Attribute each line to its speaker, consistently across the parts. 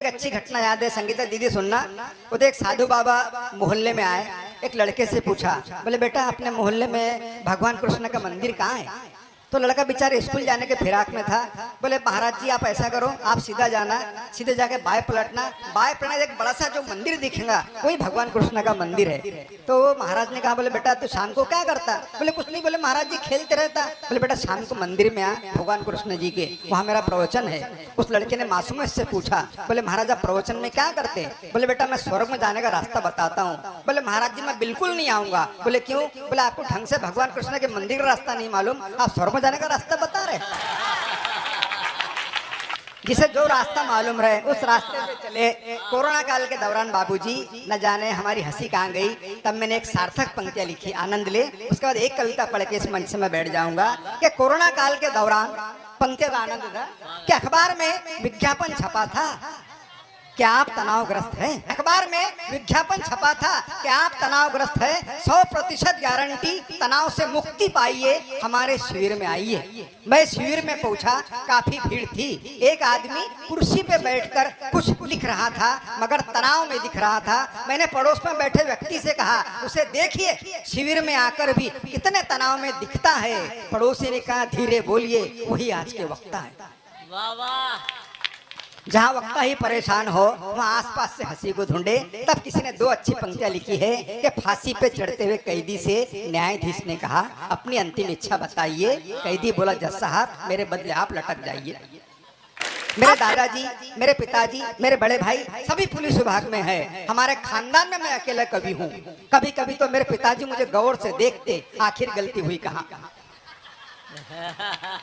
Speaker 1: एक अच्छी घटना याद है संगीता दीदी सुनना। वो तो एक साधु बाबा मोहल्ले में आए, एक लड़के से पूछा, बोले बेटा अपने मोहल्ले में भगवान कृष्ण का मंदिर कहाँ है? तो लड़का बेचारे स्कूल जाने के फिराक में था। बोले महाराज जी आप ऐसा करो, आप सीधा जाना, सीधे जाके बाएं पलटना, बाएं पलटना एक बड़ा सा जो मंदिर दिखेगा वही भगवान कृष्ण का मंदिर है। तो महाराज ने कहा, बोले बेटा तू शाम को क्या करता? बोले कुछ नहीं। बोले महाराज जी खेलते रहता। बोले बेटा शाम को मंदिर में आ भगवान कृष्ण जी के, वहाँ मेरा प्रवचन है। उस लड़के ने मासूम से पूछा, बोले महाराज आप प्रवचन में क्या करते? बोले बेटा मैं स्वर्ग में जाने का रास्ता बताता हूँ। बोले महाराज जी मैं बिल्कुल नहीं आऊंगा। बोले क्यों? बोले आपको ढंग से भगवान कृष्ण के मंदिर का रास्ता नहीं मालूम, आप स्वर्ग जाने का रास्ता बता रहे। जिसे जो रास्ता मालूम रहे उस रास्ते पे चले। कोरोना काल के दौरान बाबूजी न जाने हमारी हंसी कहाँ गई, तब मैंने एक सार्थक पंक्तियां लिखी, आनंद ले। उसके बाद एक कविता पढ़ के इस मंच से मैं बैठ जाऊंगा कि कोरोना काल के दौरान पंक्तियों का आनंद था कि अखबार में विज्ञापन छपा था क्या आप तनावग्रस्त हैं। अखबार में विज्ञापन छपा था कि आप तनावग्रस्त हैं, 100% गारंटी, तनाव से मुक्ति पाइए, हमारे शिविर में आइए। मैं शिविर में पहुंचा, काफी भीड़ थी। एक आदमी कुर्सी पे बैठकर कुछ लिख रहा था मगर तनाव में दिख रहा था। मैंने पड़ोस में बैठे व्यक्ति से कहा, उसे देखिए शिविर में आकर भी कितने तनाव में दिखता है। पड़ोसी ने कहा धीरे बोलिए, वही आज के वक्ता है। वाह वाह। जहाँ वक्ता ही परेशान हो वहाँ आसपास से हंसी को ढूंढे। तब किसी ने दो अच्छी पंक्तियां लिखी है कि फांसी पे चढ़ते हुए कैदी से न्यायाधीश ने कहा अपनी अंतिम इच्छा बताइए। कैदी बोला जज साहब मेरे बदले आप लटक जाइए। मेरे दादाजी, मेरे पिताजी, मेरे बड़े भाई सभी पुलिस विभाग में है। हमारे खानदान में मैं अकेला कवि हूँ। कभी कभी तो मेरे पिताजी मुझे गौर से देखते, आखिर गलती हुई कहाँ।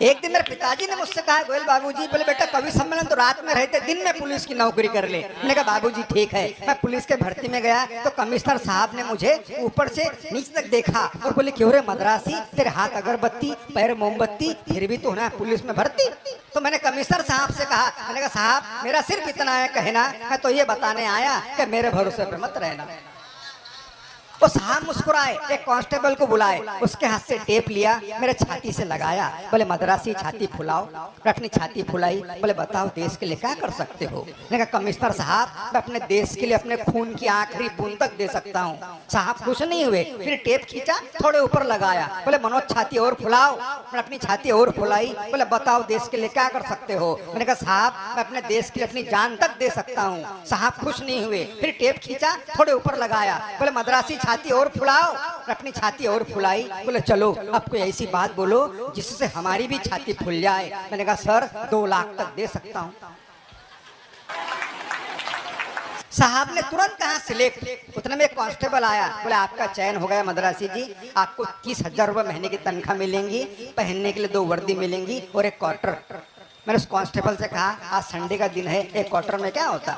Speaker 1: एक दिन मेरे पिताजी ने मुझसे कहा, गोयल बाबूजी, बोले बेटा कवि सम्मेलन तो रात में रहते, दिन में पुलिस की नौकरी कर ले। मैंने कहा बाबूजी ठीक है। मैं पुलिस के भर्ती में गया तो कमिश्नर साहब ने मुझे ऊपर से नीचे तक देखा और बोले क्यों रे मद्रासी, तेरे हाथ अगरबत्ती पैर मोमबत्ती, फिर भी तो होना पुलिस में भर्ती। तो मैंने कमिश्नर साहब से कहा, मैंने कहा साहब मेरा सिर्फ इतना है कहना, मैं तो ये बताने आया कि मेरे भरोसे पर मत रहना। वो साहब मुस्कुराए, एक कांस्टेबल को बुलाए, उसके हाथ से टेप लिया, मेरे छाती से लगाया। बोले मद्रासी छाती फुलाओ। अपनी छाती फुलाई। बोले बताओ देश के लिए क्या कर सकते हो? मैंने कहा कमिश्नर साहब मैं अपने देश के लिए अपने खून की आखिरी बूंद तक दे सकता हूँ। साहब खुश नहीं हुए, फिर टेप खींचा, थोड़े ऊपर लगाया। बोले मनोज छाती और फुलाओ। मैंने अपनी छाती और फुलाई। बोले बताओ देश के लिए क्या कर सकते हो? मैंने कहा साहब मैं अपने देश के लिए अपनी जान तक दे सकता हूँ। साहब खुश नहीं हुए, फिर टेप खींचा, थोड़े ऊपर लगाया। बोले मद्रासी छाती और फुलाओ। अपनी छाती और फुलाई। बोले चलो अब कोई ऐसी बात बोलो जिससे हमारी भी छाती फुल जाए। मैंने कहा सर 2 लाख तक दे सकता हूँ। साहब ने तुरंत कहा सिलेक्ट। उतने में एक कांस्टेबल आया, बोले आपका चयन हो गया मद्रासी जी, आपको 30,000 रुपये महीने की तनख्वाह मिलेंगी, पहनने के लिए 2 वर्दी मिलेंगी और एक क्वार्टर। मैंने उस कांस्टेबल से कहा आज संडे का दिन है, एक क्वार्टर में क्या होता?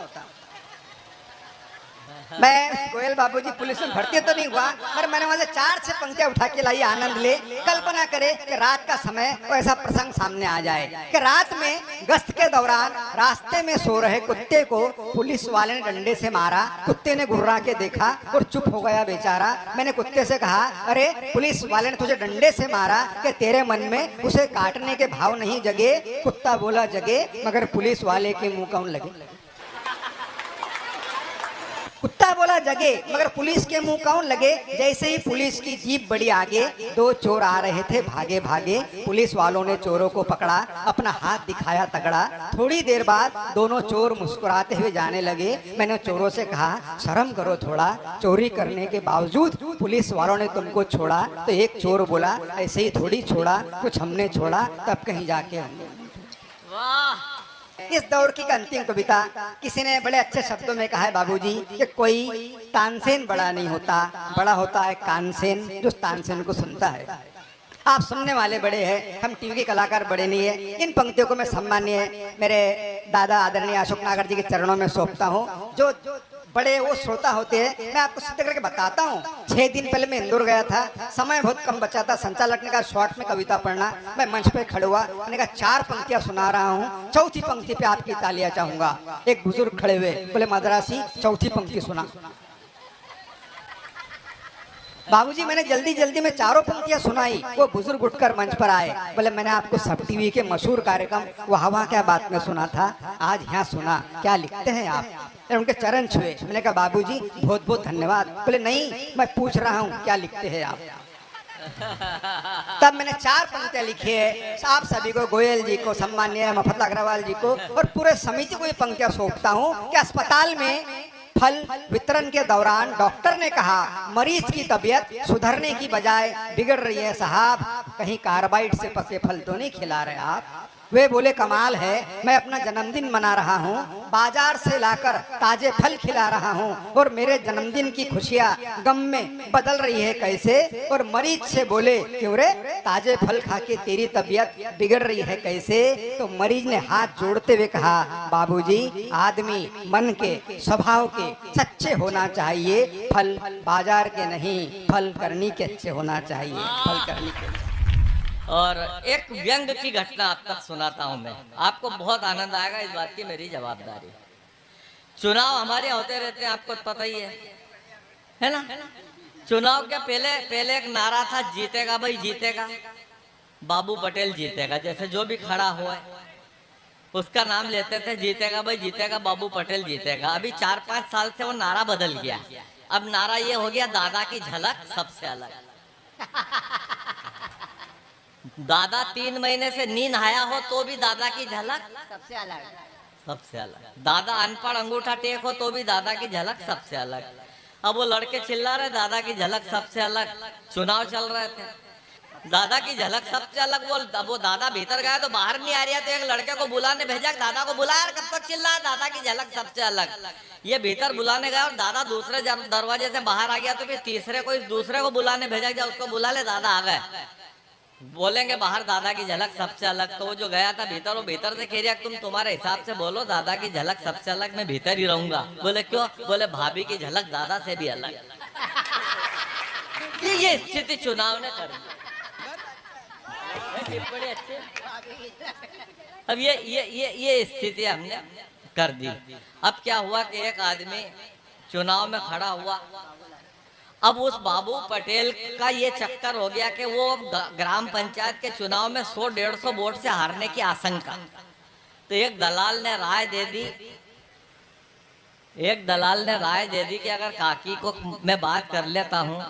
Speaker 1: मैं गोयल बाबूजी पुलिस में भर्ती तो नहीं हुआ, पर मैंने वहां से 4-6 पंक्तियां उठा के लाई, आनंद ले। कल्पना करे कि रात का समय ऐसा प्रसंग सामने आ जाए कि रात में गश्त के दौरान रास्ते में सो रहे कुत्ते को पुलिस वाले ने डंडे से मारा। कुत्ते ने गुर्रा के देखा और चुप हो गया बेचारा। मैंने कुत्ते से कहा अरे पुलिस वाले ने तुझे डंडे से मारा कि तेरे मन में उसे काटने के भाव नहीं जगे? कुत्ता बोला जगे मगर पुलिस वाले के मुंह कौन लगे। कुत्ता बोला जगे मगर पुलिस के मुंह कौन लगे। जैसे ही पुलिस की जीप बढ़ी आगे, 2 चोर आ रहे थे भागे भागे। पुलिस वालों ने चोरों को पकड़ा, अपना हाथ दिखाया तगड़ा। थोड़ी देर बाद दोनों चोर मुस्कुराते हुए जाने लगे। मैंने चोरों से कहा शर्म करो थोड़ा, चोरी करने के बावजूद पुलिस वालों ने तुमको छोड़ा। तो एक चोर बोला ऐसे ही थोड़ी छोड़ा, कुछ हमने छोड़ा तब कहीं जाके हमने। वाह। इस दौर की अंतिम कविता किसी ने बड़े अच्छे शब्दों में कहा है बाबूजी कि कोई तानसेन बड़ा नहीं होता, बड़ा होता है कानसेन जो तानसेन को सुनता है। आप सुनने वाले बड़े हैं, हम टीवी के कलाकार बड़े नहीं है। इन पंक्तियों को मैं सम्मानीय मेरे दादा आदरणीय अशोक नागर जी के चरणों में सौंपता हूँ। जो बड़े वो श्रोता होते हैं, मैं आपको सिद्ध करके बताता हूँ। 6 दिन पहले मैं इंदौर गया था, समय बहुत कम बचा था। संचालक ने कहा शॉर्ट में कविता पढ़ना। मैं मंच पे खड़ा हुआ, मैंने कहा 4 पंक्तियां सुना रहा हूँ, चौथी पंक्ति पे आपकी तालियां चाहूंगा। एक बुजुर्ग खड़े हुए, बोले मद्रासी चौथी पंक्ति सुना। बाबूजी मैंने जल्दी जल्दी में चारों पंक्तियां सुनाई, वो बुजुर्ग उठकर मंच पर आए, बोले मैंने आपको सब टीवी के मशहूर कार्यक्रम वाह वाह क्या बात में सुना था, आज यहाँ सुना, क्या लिखते हैं आप? मैंने उनके चरण छुए, मैंने कहा बाबूजी बहुत बहुत धन्यवाद। बोले नहीं, मैं पूछ रहा हूँ क्या लिखते हैं आप? तब मैंने 4 पंक्तियां लिखी है, आप सभी को, गोयल जी को, सम्मान्य मफत अग्रवाल जी को और पूरे समिति को ये पंक्तियां सौंपता हूँ कि अस्पताल में फल वितरण के दौरान डॉक्टर ने कहा मरीज की तबीयत सुधरने की बजाय बिगड़ रही है साहब, कहीं कार्बाइड से पके फल तो नहीं खिला रहे आप? वे बोले कमाल है, मैं अपना जन्मदिन मना रहा हूँ, बाजार से लाकर ताजे फल खिला रहा हूँ और मेरे जन्मदिन की खुशियाँ गम में बदल रही है कैसे? और मरीज से बोले क्यों रे, ताजे फल खा के तेरी तबीयत बिगड़ रही है कैसे? तो मरीज ने हाथ जोड़ते हुए कहा बाबूजी आदमी मन के स्वभाव के सच्चे होना चाहिए, फल बाजार के नहीं, फल करनी के अच्छे होना चाहिए, फल करनी के।
Speaker 2: और एक व्यंग की घटना आप तक सुनाता हूं मैं, आपको बहुत आनंद आएगा, इस बात की मेरी जवाबदारी। चुनाव हमारे होते रहते हैं, आपको पता ही है ना? चुनाव के पहले एक नारा था, जीतेगा भाई जीतेगा, बाबू पटेल जीतेगा। जैसे जो भी खड़ा हुआ है उसका नाम लेते थे, जीतेगा भाई जीतेगा, बाबू पटेल जीतेगा। अभी 4-5 साल से वो नारा बदल गया, अब नारा ये हो गया दादा की झलक सबसे अलग। दादा 3 महीने से नींद आया हो तो भी दादा की झलक सबसे अलग, सबसे अलग। दादा अनपढ़ अंगूठा टेक हो तो भी दादा की झलक सबसे अलग। अब वो लड़के चिल्ला रहे दादा की झलक सबसे अलग, चुनाव चल रहे थे, दादा की झलक सबसे अलग। वो दादा भीतर गया तो बाहर नहीं आ रहा, तो एक लड़के को बुलाने भेजा, दादा को बुला यार, कब तक चिल्ला, दादा की झलक सबसे अलग। ये भीतर बुलाने गया और दादा दूसरे दरवाजे से बाहर आ गया, तो फिर तीसरे को दूसरे को बुलाने भेजा गया, उसको बुला ले, दादा आ गए, बोलेंगे बाहर दादा की झलक सबसे अलग। तो वो जो गया था भीतर, वो भीतर से कह रहा तुम तुम्हारे हिसाब से बोलो, दादा की झलक सबसे अलग, मैं भीतर ही रहूंगा। बोले क्यों? बोले भाभी की झलक दादा से भी अलग। ये स्थिति चुनाव ने कर दी, बड़ी अच्छी। अब ये स्थिति हमने कर दी। अब क्या हुआ कि एक आदमी चुनाव में खड़ा हुआ, अब उस बाबू पटेल का ये चक्कर हो गया कि वो ग्राम पंचायत के चुनाव में 100-150 वोट से हारने की आशंका। तो एक दलाल ने राय दे दी कि अगर काकी को मैं बात कर लेता हूँ